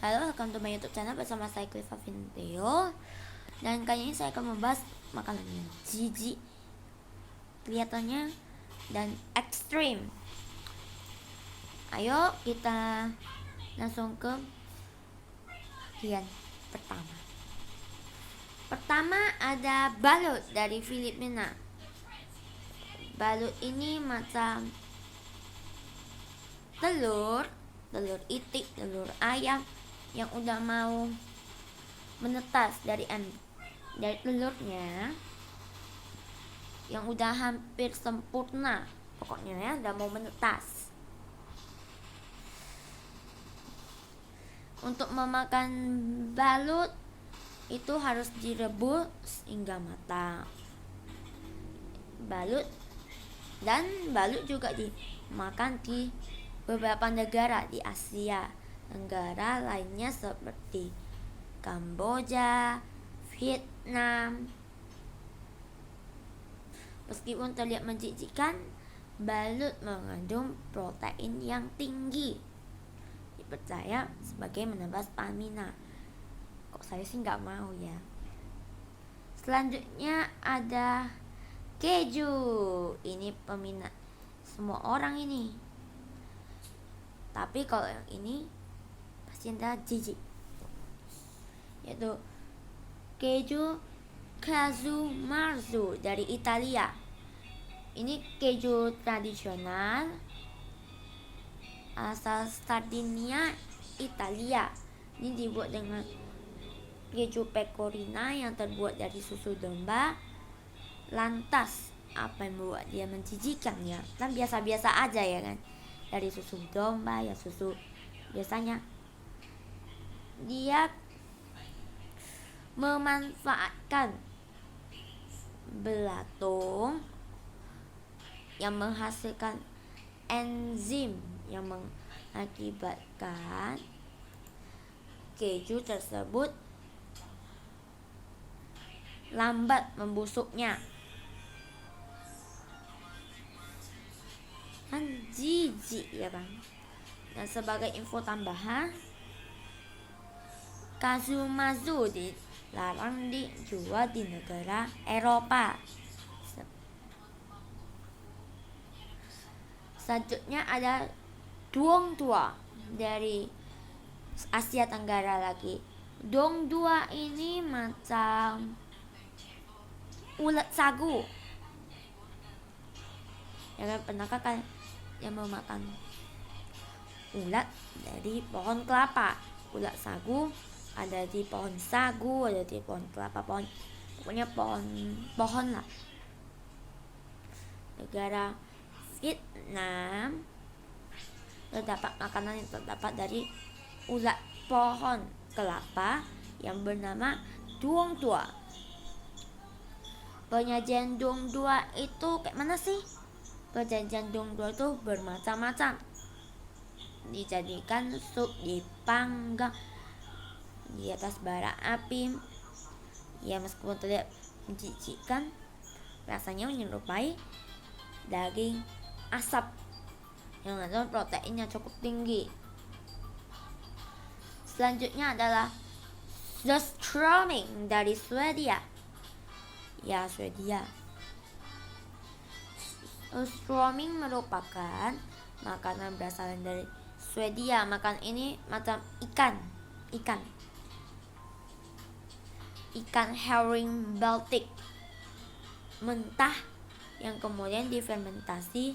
Halo, welcome to my YouTube channel bersama saya Cliva Vinteo. Dan kali ini saya akan membahas makanan yang jijik kelihatannya dan ekstrim. Ayo kita langsung ke bagian pertama. Pertama ada balut dari Filipina. Balut ini macam telur itik, telur ayam yang udah mau menetas dari telurnya, yang udah hampir sempurna, pokoknya ya udah mau menetas. Untuk memakan balut itu harus direbus hingga matang. Balut juga dimakan di beberapa negara di Asia Tenggara lainnya seperti Kamboja, Vietnam. Meskipun terlihat menjijikkan, balut mengandung protein yang tinggi, dipercaya sebagai menambah stamina. Kok saya sih nggak mau ya. Selanjutnya ada keju. Ini peminat semua orang ini. Tapi kalau yang ini pasti Anda jijik, yaitu keju Casu Marzu dari Italia. Ini keju tradisional asal Sardinia, Italia. Ini dibuat dengan keju pecorino yang terbuat dari susu domba. Lantas apa yang membuat dia menjijikkan ya? Kan biasa-biasa aja ya kan, dari susu domba ya, susu biasanya. Dia memanfaatkan belatung yang menghasilkan enzim yang mengakibatkan keju tersebut lambat membusuknya. Kan jijik ya kan. Dan sebagai info tambahan, Casu Marzu dilarang dijual di negara Eropa. Selanjutnya ada Duong Dua dari Asia Tenggara lagi. Duong Dua ini macam ulat sagu. Ya kan, pernahkah kalian yang memakan ulat dari pohon kelapa? Ulat sagu ada di pohon sagu, ada di pohon kelapa, pokoknya pohon lah. Negara Vietnam terdapat makanan yang terdapat dari ulat pohon kelapa yang bernama Duong Dua. Penyajian Duong Dua itu kayak mana sih? Penyajian Duong Dua itu bermacam-macam. Dijadikan sup, dipanggang di atas bara api. Ya, meskipun terlihat menjijikkan, rasanya menyerupai daging asap yang mengandung protein yang cukup tinggi. Selanjutnya adalah surströmming dari Swedia. Ya, Swedia. Surströmming merupakan makanan berasal dari Swedia. Makan ini macam ikan herring Baltic mentah yang kemudian difermentasi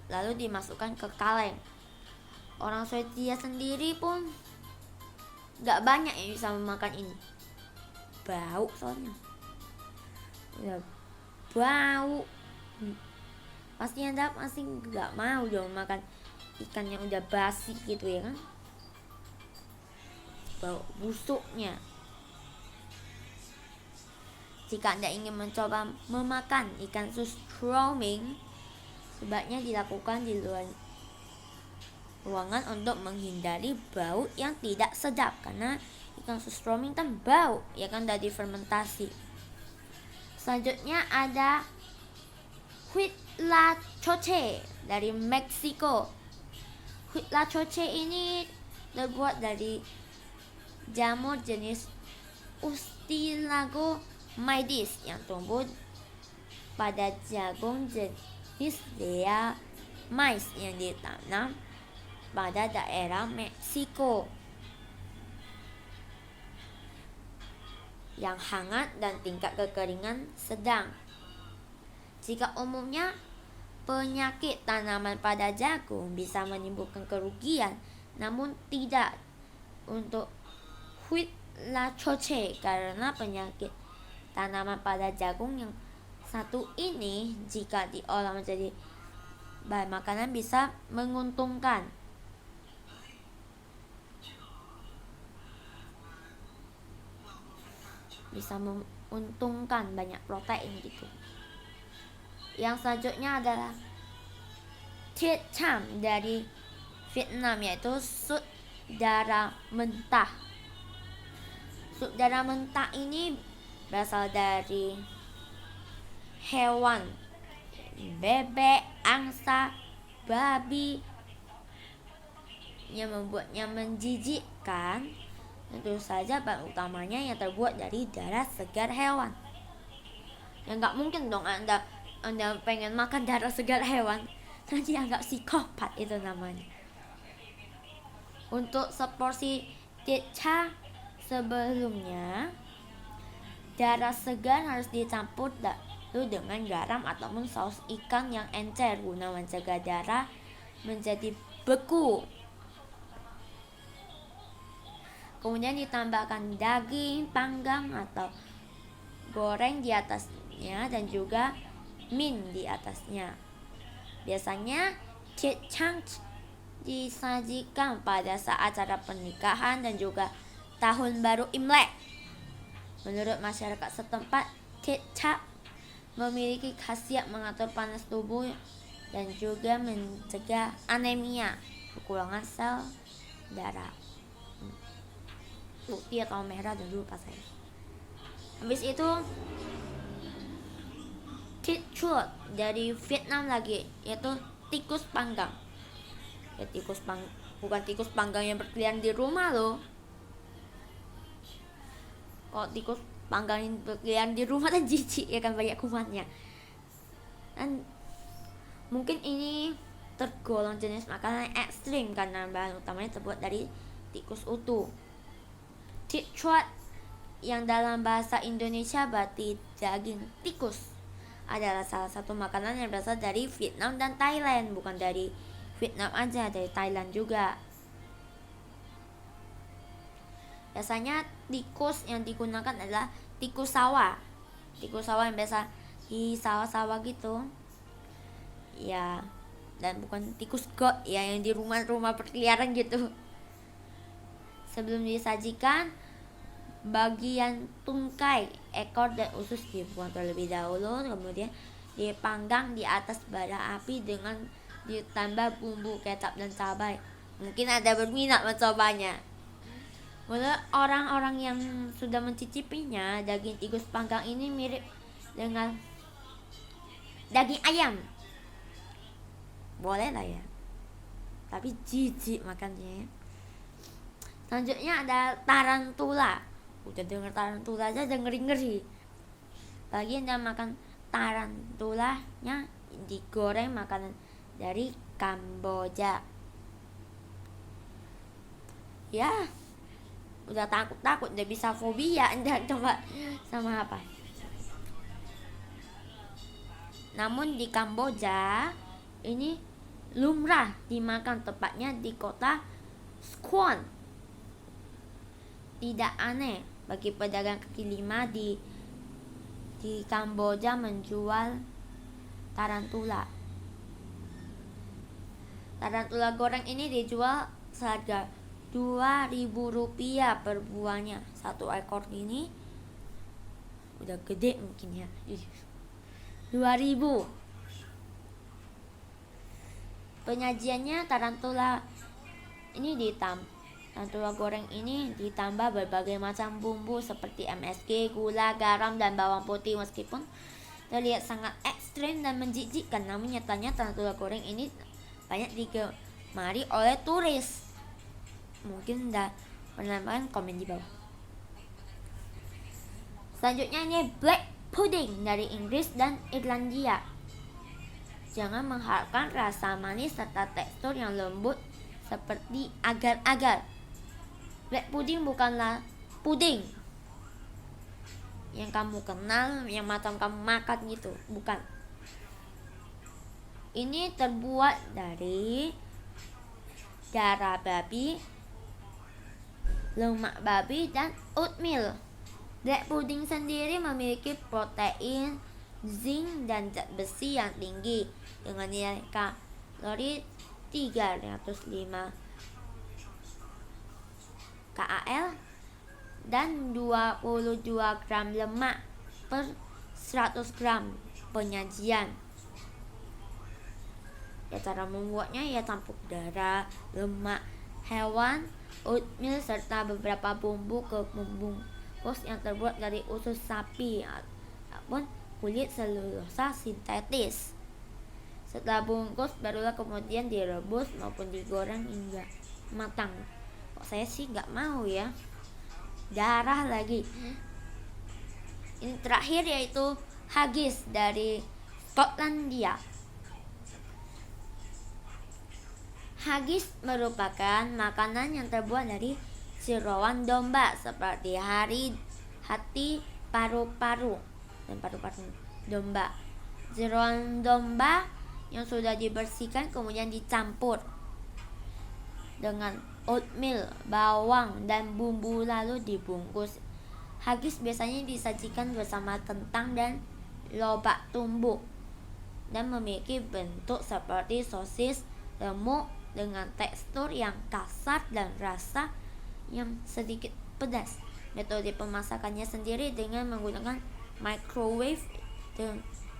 lalu dimasukkan ke kaleng. Orang Swedia sendiri pun gak banyak yang bisa memakan ini. Bau soalnya. Ya, bau. Pasti Anda masih gak mau dong makan ikan yang udah basi gitu ya kan. Bau busuknya. Jika Anda ingin mencoba memakan ikan surströmming, sebaiknya dilakukan di luar ruangan untuk menghindari bau yang tidak sedap, karena ikan surströmming kan bau ya kan, dari fermentasi. Selanjutnya ada huitlacoche dari Meksiko. Huitlacoche ini terbuat dari jamur jenis Ustilagomydes yang tumbuh pada jagung jenis Lea mais yang ditanam pada daerah Meksiko yang hangat dan tingkat kekeringan sedang. Jika umumnya penyakit tanaman pada jagung bisa menimbulkan kerugian, namun tidak untuk Huitlacoche karena penyakit tanaman pada jagung yang satu ini jika diolah menjadi bahan makanan bisa menguntungkan. Bisa menguntungkan banyak protein gitu. Yang selanjutnya adalah Thịt cham dari Vietnam, yaitu sup darah mentah. Sup darah mentah ini berasal dari hewan bebek, angsa, babi yang membuatnya menjijikkan. Tentu saja bahan utamanya yang terbuat dari darah segar hewan. Ya nggak mungkin dong Anda pengen makan darah segar hewan, nanti anggap psikopat itu namanya. Untuk seporsi thịt cham sebelumnya, darah segar harus dicampur dulu dengan garam ataupun saus ikan yang encer guna mencegah darah menjadi beku. Kemudian ditambahkan daging panggang atau goreng di atasnya dan juga min di atasnya. Biasanya thịt cham disajikan pada saat acara pernikahan dan juga tahun baru Imlek. Menurut masyarakat setempat, thịt cham memiliki khasiat mengatur panas tubuh dan juga mencegah anemia, kekurangan sel darah putih atau merah, dan lupa saya. Habis itu thịt chuột dari Vietnam lagi, yaitu tikus panggang. Ya, bukan tikus panggang yang berkeliaran di rumah loh. Kalau tikus panggang yang berkeliaran di rumah kan jijik ya kan, banyak kumannya. Dan mungkin ini tergolong jenis makanan yang ekstrim karena bahan utamanya terbuat dari tikus utuh. Thịt chuột yang dalam bahasa Indonesia berarti daging tikus adalah salah satu makanan yang berasal dari Vietnam dan Thailand. Bukan dari Vietnam aja, dari Thailand juga. Biasanya tikus yang digunakan adalah tikus sawah. Tikus sawah yang biasa di sawah-sawah gitu. Ya, dan bukan tikus got ya yang di rumah-rumah berkeliaran gitu. Sebelum disajikan, bagian tungkai, ekor dan usus dibuang terlebih dahulu, kemudian dipanggang di atas bara api dengan ditambah bumbu kecap dan cabai. Mungkin ada berminat mencobanya. Menurut orang-orang yang sudah mencicipinya, daging tikus panggang ini mirip dengan daging ayam. Boleh lah ya, tapi jijik makannya. Selanjutnya ada tarantula. Udah denger tarantula aja udah ngeri-ngeri. Bagi yang makan tarantulanya digoreng, makanan dari Kamboja. Ya, udah takut-takut, udah bisa fobia, Anda coba sama apa? Namun di Kamboja ini lumrah dimakan, tepatnya di kota Squan. Tidak aneh bagi pedagang kaki lima di Kamboja menjual tarantula. Tarantula goreng ini dijual seharga Rp2.000 per buahnya. Satu ekor ini udah gede mungkin ya, 2.000. Penyajiannya tarantula goreng ini ditambah berbagai macam bumbu seperti MSG, gula, garam, dan bawang putih. Meskipun terlihat sangat ekstrim dan menjijikkan, namun nyatanya tarantula goreng ini banyak digemari oleh turis. mungkin udah pernah komen di bawah. Selanjutnya ini black pudding dari Inggris dan Irlandia. Jangan mengharapkan rasa manis serta tekstur yang lembut seperti agar-agar. Black pudding bukanlah puding yang kamu kenal, yang macam kamu makan gitu, bukan. Ini terbuat dari darah babi, lemak babi, dan oatmeal. Black pudding sendiri memiliki protein, zinc, dan zat besi yang tinggi dengan nilai kalori 305 kcal dan 22 gram lemak per 100 gram penyajian. Ya, cara membuatnya ya campur darah, lemak hewan, oatmeal, serta beberapa bumbu ke bungkus yang terbuat dari usus sapi ataupun kulit selulosa sintetis. Setelah bungkus barulah kemudian direbus maupun digoreng hingga matang. Kok saya sih nggak mau ya, darah lagi. Ini terakhir yaitu haggis dari Skotlandia. Haggis merupakan makanan yang terbuat dari jeroan domba seperti hati, paru-paru, dan paru-paru domba. Jeroan domba yang sudah dibersihkan kemudian dicampur dengan oatmeal, bawang, dan bumbu lalu dibungkus. Haggis biasanya disajikan bersama kentang dan lobak tumbuk dan memiliki bentuk seperti sosis remuk dengan tekstur yang kasar dan rasa yang sedikit pedas. Metode pemasakannya sendiri dengan menggunakan microwave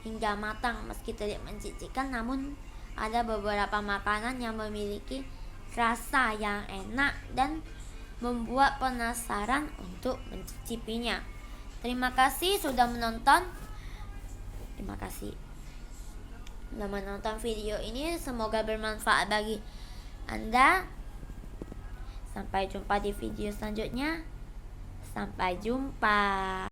hingga matang. Meski tidak menjijikan, namun ada beberapa makanan yang memiliki rasa yang enak dan membuat penasaran untuk mencicipinya. Terima kasih sudah menonton. Terima kasih sudah menonton video ini. Semoga bermanfaat bagi Anda. Sampai jumpa di video selanjutnya. Sampai jumpa.